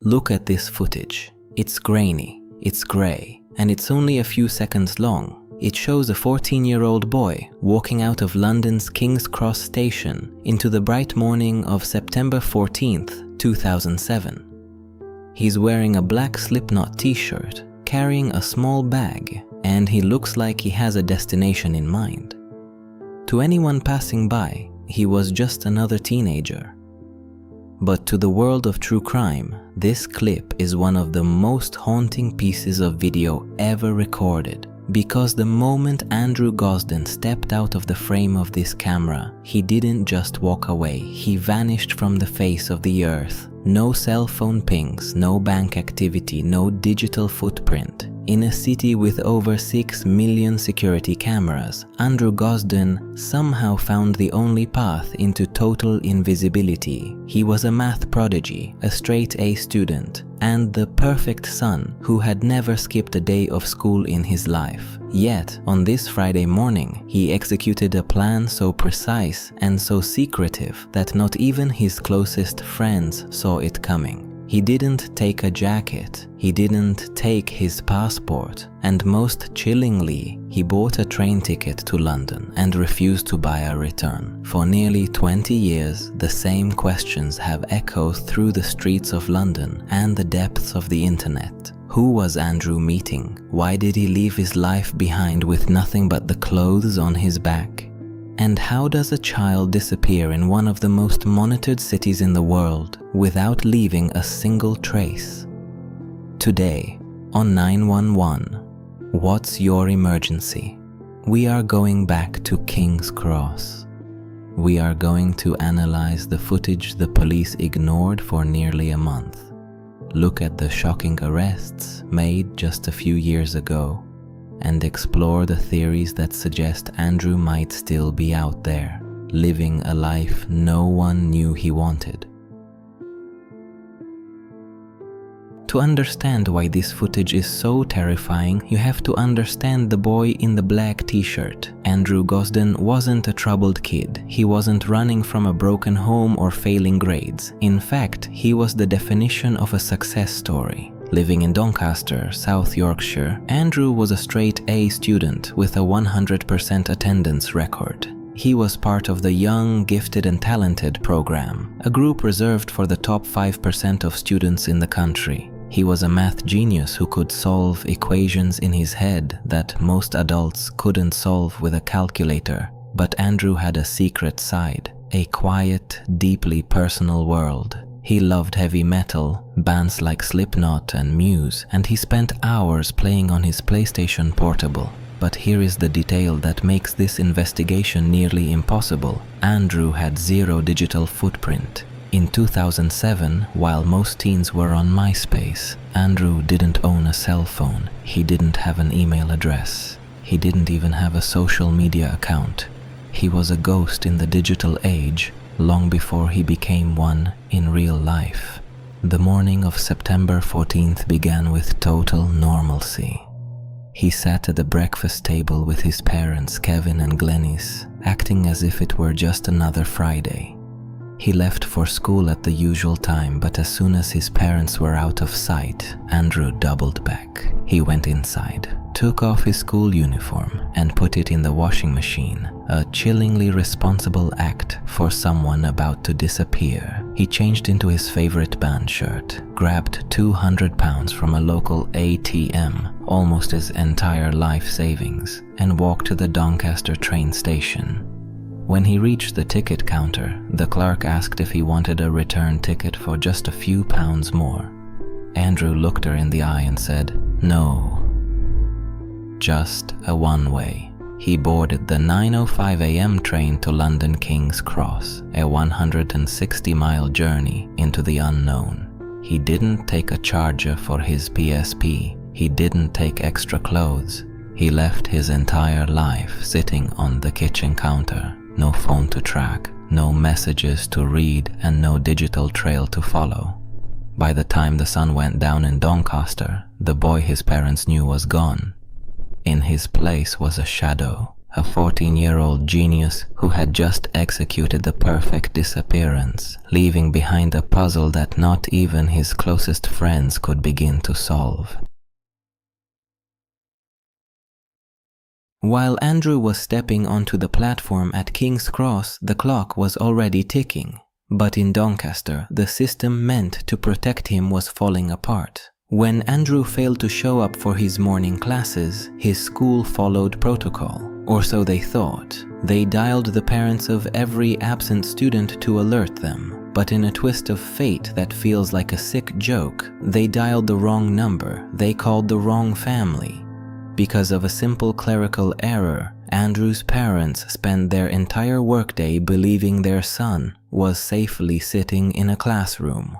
Look at this footage. It's grainy, it's grey, and it's only a few seconds long. It shows a 14-year-old boy walking out of London's King's Cross station into the bright morning of September 14th, 2007. He's wearing a black Slipknot t-shirt, carrying a small bag, and he looks like he has a destination in mind. To anyone passing by, he was just another teenager. But to the world of true crime, this clip is one of the most haunting pieces of video ever recorded. Because the moment Andrew Gosden stepped out of the frame of this camera, he didn't just walk away, he vanished from the face of the earth. No cell phone pings, no bank activity, no digital footprint. In a city with over 6 million security cameras, Andrew Gosden somehow found the only path into total invisibility. He was a math prodigy, a straight A student, and the perfect son who had never skipped a day of school in his life. Yet, on this Friday morning, he executed a plan so precise and so secretive that not even his closest friends saw it coming. He didn't take a jacket, he didn't take his passport, and most chillingly, he bought a train ticket to London and refused to buy a return. For nearly 20 years, the same questions have echoed through the streets of London and the depths of the internet. Who was Andrew meeting? Why did he leave his life behind with nothing but the clothes on his back? And how does a child disappear in one of the most monitored cities in the world without leaving a single trace? Today, on 911, what's your emergency? We are going back to King's Cross. We are going to analyze the footage the police ignored for nearly a month. Look at the shocking arrests made just a few years ago, and explore the theories that suggest Andrew might still be out there, living a life no one knew he wanted. To understand why this footage is so terrifying, you have to understand the boy in the black t-shirt. Andrew Gosden wasn't a troubled kid. He wasn't running from a broken home or failing grades. In fact, he was the definition of a success story. Living in Doncaster, South Yorkshire, Andrew was a straight A student with a 100% attendance record. He was part of the Young, Gifted and Talented program, a group reserved for the top 5% of students in the country. He was a math genius who could solve equations in his head that most adults couldn't solve with a calculator. But Andrew had a secret side, a quiet, deeply personal world. He loved heavy metal, bands like Slipknot and Muse, and he spent hours playing on his PlayStation Portable. But here is the detail that makes this investigation nearly impossible. Andrew had zero digital footprint. In 2007, while most teens were on MySpace, Andrew didn't own a cell phone. He didn't have an email address. He didn't even have a social media account. He was a ghost in the digital age, long before he became one in real life. The morning of September 14th began with total normalcy. He sat at the breakfast table with his parents, Kevin and Glenys, acting as if it were just another Friday. He left for school at the usual time, but as soon as his parents were out of sight, Andrew doubled back. He went inside, took off his school uniform, and put it in the washing machine, a chillingly responsible act for someone about to disappear. He changed into his favorite band shirt, grabbed £200 from a local ATM, almost his entire life savings, and walked to the Doncaster train station. When he reached the ticket counter, the clerk asked if he wanted a return ticket for just a few pounds more. Andrew looked her in the eye and said, "No, just a one-way." He boarded the 9:05 a.m. train to London King's Cross, a 160-mile journey into the unknown. He didn't take a charger for his PSP. He didn't take extra clothes. He left his entire life sitting on the kitchen counter. No phone to track, no messages to read, and no digital trail to follow. By the time the sun went down in Doncaster, the boy his parents knew was gone. In his place was a shadow, a 14-year-old genius who had just executed the perfect disappearance, leaving behind a puzzle that not even his closest friends could begin to solve. While Andrew was stepping onto the platform at King's Cross, the clock was already ticking. But in Doncaster, the system meant to protect him was falling apart. When Andrew failed to show up for his morning classes, his school followed protocol, or so they thought. They dialed the parents of every absent student to alert them, but in a twist of fate that feels like a sick joke, they dialed the wrong number. They called the wrong family. Because of a simple clerical error, Andrew's parents spent their entire workday believing their son was safely sitting in a classroom.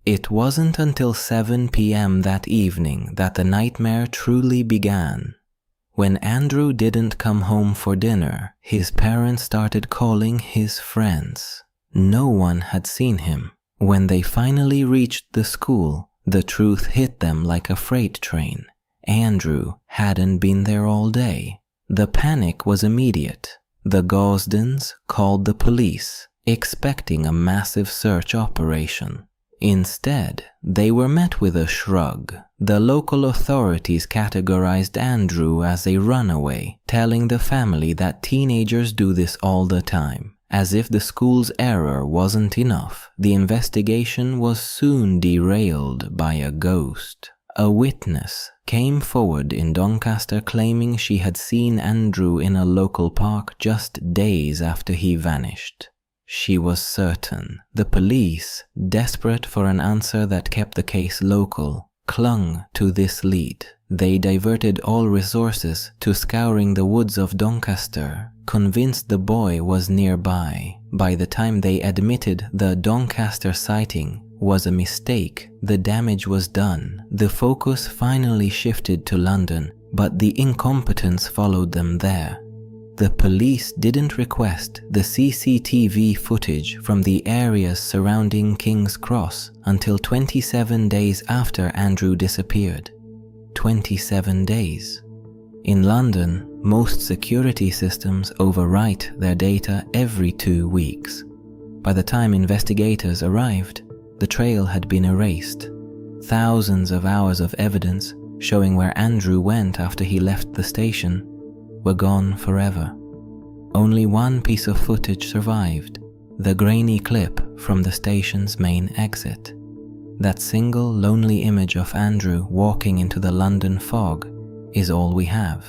It wasn't until 7 p.m. that evening that the nightmare truly began. When Andrew didn't come home for dinner, his parents started calling his friends. No one had seen him. When they finally reached the school, the truth hit them like a freight train. Andrew hadn't been there all day. The panic was immediate. The Gosdens called the police, expecting a massive search operation. Instead, they were met with a shrug. The local authorities categorized Andrew as a runaway, telling the family that teenagers do this all the time. As if the school's error wasn't enough, the investigation was soon derailed by a ghost. A witness came forward in Doncaster claiming she had seen Andrew in a local park just days after he vanished. She was certain. The police, desperate for an answer that kept the case local, clung to this lead. They diverted all resources to scouring the woods of Doncaster, convinced the boy was nearby. By the time they admitted the Doncaster sighting was a mistake, the damage was done. The focus finally shifted to London, but the incompetence followed them there. The police didn't request the CCTV footage from the areas surrounding King's Cross until 27 days after Andrew disappeared. 27 days. In London, most security systems overwrite their data every 2 weeks. By the time investigators arrived, the trail had been erased. Thousands of hours of evidence showing where Andrew went after he left the station were gone forever. Only one piece of footage survived, the grainy clip from the station's main exit. That single lonely image of Andrew walking into the London fog is all we have.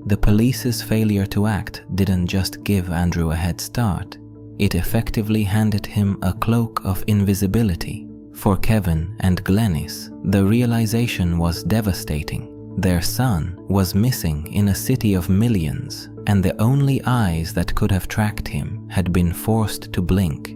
The police's failure to act didn't just give Andrew a head start, it effectively handed him a cloak of invisibility. For Kevin and Glenys, the realization was devastating. Their son was missing in a city of millions, and the only eyes that could have tracked him had been forced to blink.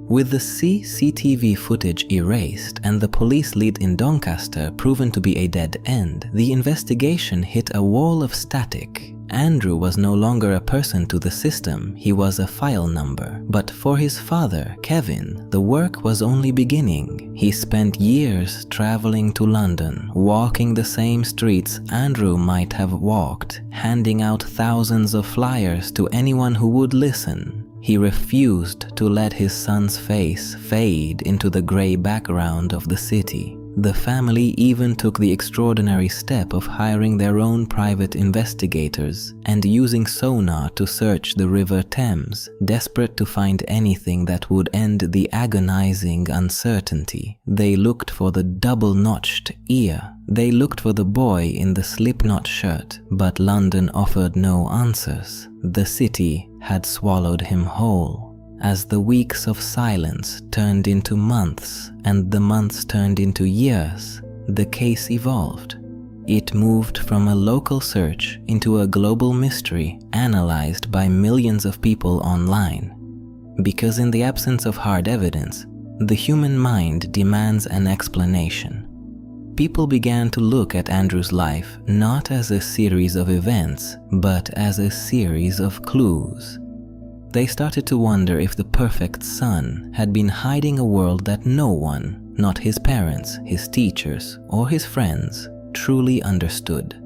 With the CCTV footage erased and the police lead in Doncaster proven to be a dead end, the investigation hit a wall of static. Andrew was no longer a person to the system, he was a file number. But for his father, Kevin, the work was only beginning. He spent years traveling to London, walking the same streets Andrew might have walked, handing out thousands of flyers to anyone who would listen. He refused to let his son's face fade into the grey background of the city. The family even took the extraordinary step of hiring their own private investigators and using sonar to search the River Thames, desperate to find anything that would end the agonizing uncertainty. They looked for the double-notched ear. They looked for the boy in the slipknot shirt, but London offered no answers. The city had swallowed him whole. As the weeks of silence turned into months and the months turned into years, the case evolved. It moved from a local search into a global mystery analyzed by millions of people online. Because in the absence of hard evidence, the human mind demands an explanation. People began to look at Andrew's life not as a series of events, but as a series of clues. They started to wonder if the perfect son had been hiding a world that no one, not his parents, his teachers, or his friends, truly understood.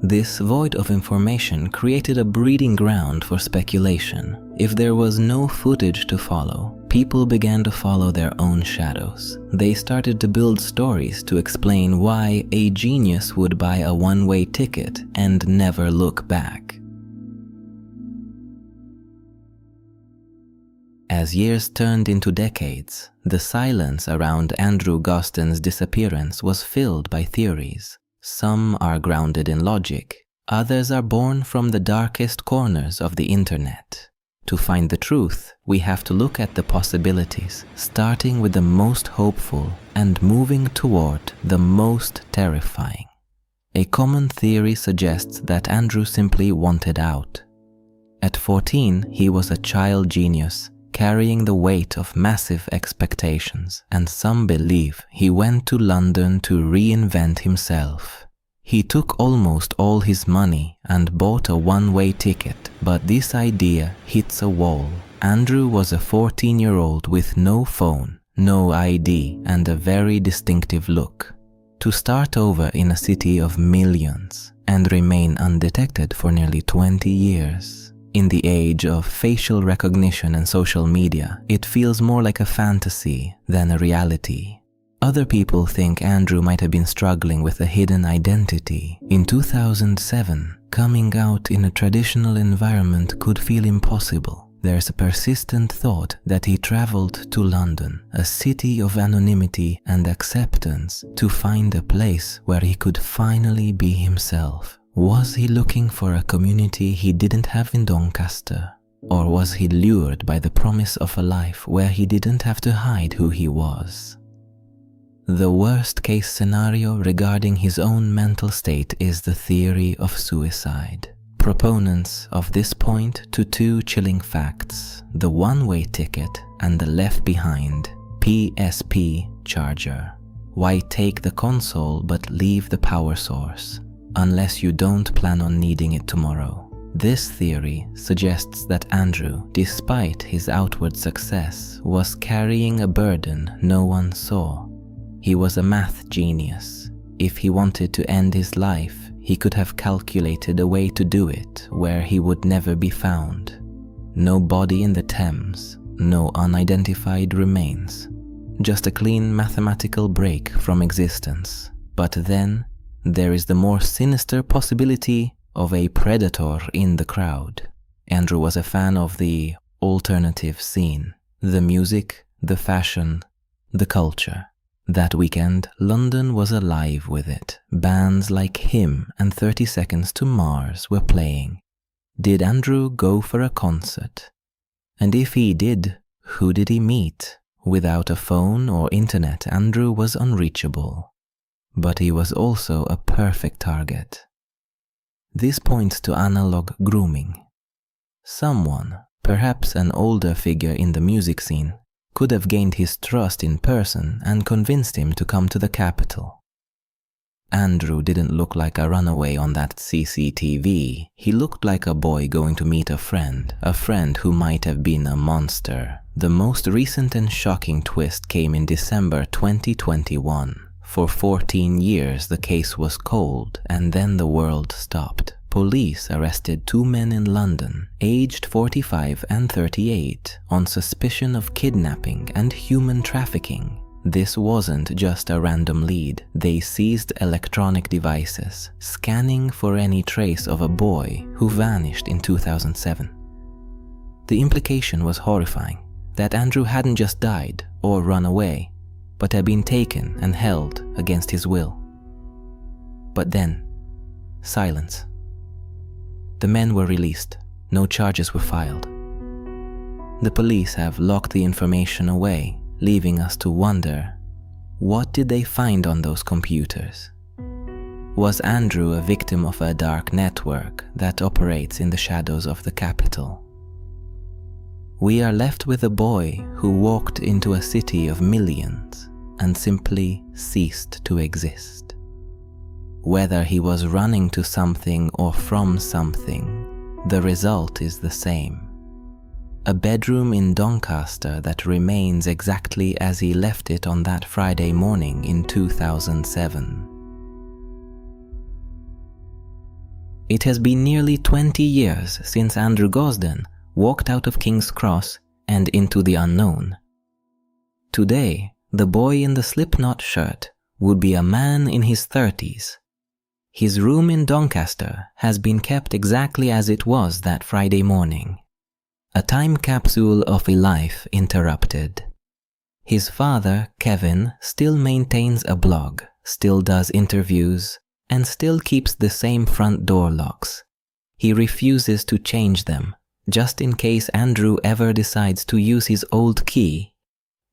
This void of information created a breeding ground for speculation. If there was no footage to follow, people began to follow their own shadows. They started to build stories to explain why a genius would buy a one-way ticket and never look back. As years turned into decades, the silence around Andrew Gosden's disappearance was filled by theories. Some are grounded in logic, others are born from the darkest corners of the internet. To find the truth, we have to look at the possibilities, starting with the most hopeful and moving toward the most terrifying. A common theory suggests that Andrew simply wanted out. At 14, he was a child genius, carrying the weight of massive expectations, and some believe he went to London to reinvent himself. He took almost all his money and bought a one-way ticket, but this idea hits a wall. Andrew was a 14-year-old with no phone, no ID, and a very distinctive look. To start over in a city of millions and remain undetected for nearly 20 years. In the age of facial recognition and social media, it feels more like a fantasy than a reality. Other people think Andrew might have been struggling with a hidden identity. In 2007, coming out in a traditional environment could feel impossible. There's a persistent thought that he traveled to London, a city of anonymity and acceptance, to find a place where he could finally be himself. Was he looking for a community he didn't have in Doncaster? Or was he lured by the promise of a life where he didn't have to hide who he was? The worst-case scenario regarding his own mental state is the theory of suicide. Proponents of this point to two chilling facts: the one-way ticket and the left-behind PSP charger. Why take the console but leave the power source, unless you don't plan on needing it tomorrow? This theory suggests that Andrew, despite his outward success, was carrying a burden no one saw. He was a math genius. If he wanted to end his life, he could have calculated a way to do it where he would never be found. No body in the Thames, no unidentified remains. Just a clean mathematical break from existence. But then, there is the more sinister possibility of a predator in the crowd. Andrew was a fan of the alternative scene, the music, the fashion, the culture. That weekend, London was alive with it. Bands like him and 30 Seconds to Mars were playing. Did Andrew go for a concert? And if he did, who did he meet? Without a phone or internet, Andrew was unreachable. But he was also a perfect target. This points to analog grooming. Someone, perhaps an older figure in the music scene, could have gained his trust in person and convinced him to come to the capital. Andrew didn't look like a runaway on that CCTV. He looked like a boy going to meet a friend who might have been a monster. The most recent and shocking twist came in December 2021. For 14 years the case was cold, and then the world stopped. Police arrested two men in London, aged 45 and 38, on suspicion of kidnapping and human trafficking. This wasn't just a random lead. They seized electronic devices, scanning for any trace of a boy who vanished in 2007. The implication was horrifying, that Andrew hadn't just died or run away, but had been taken and held against his will. But then, silence. The men were released. No charges were filed. The police have locked the information away, leaving us to wonder, what did they find on those computers? Was Andrew a victim of a dark network that operates in the shadows of the capital? We are left with a boy who walked into a city of millions and simply ceased to exist. Whether he was running to something or from something, the result is the same. A bedroom in Doncaster that remains exactly as he left it on that Friday morning in 2007. It has been nearly 20 years since Andrew Gosden walked out of King's Cross and into the unknown. Today, the boy in the slipknot shirt would be a man in his 30s. His room in Doncaster has been kept exactly as it was that Friday morning. A time capsule of a life interrupted. His father, Kevin, still maintains a blog, still does interviews, and still keeps the same front door locks. He refuses to change them, just in case Andrew ever decides to use his old key.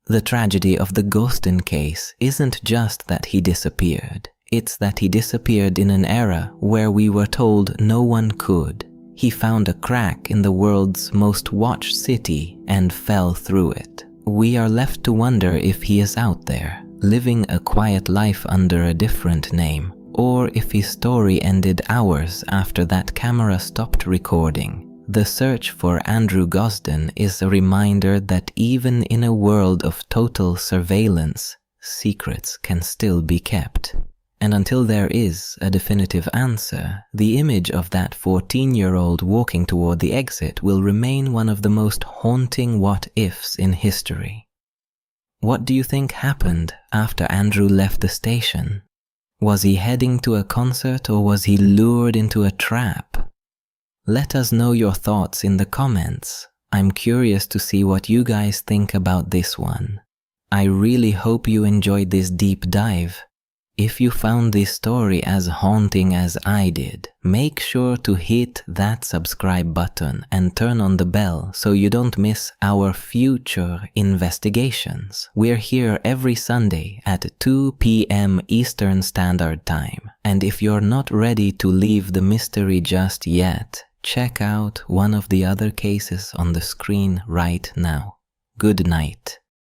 The tragedy of the Gosden case isn't just that he disappeared. It's that he disappeared in an era where we were told no one could. He found a crack in the world's most watched city and fell through it. We are left to wonder if he is out there, living a quiet life under a different name, or if his story ended hours after that camera stopped recording. The search for Andrew Gosden is a reminder that even in a world of total surveillance, secrets can still be kept. And until there is a definitive answer, the image of that 14-year-old walking toward the exit will remain one of the most haunting what-ifs in history. What do you think happened after Andrew left the station? Was he heading to a concert or was he lured into a trap? Let us know your thoughts in the comments. I'm curious to see what you guys think about this one. I really hope you enjoyed this deep dive. If you found this story as haunting as I did, make sure to hit that subscribe button and turn on the bell so you don't miss our future investigations. We're here every Sunday at 2 p.m. Eastern Standard Time. And if you're not ready to leave the mystery just yet, check out one of the other cases on the screen right now. Good night.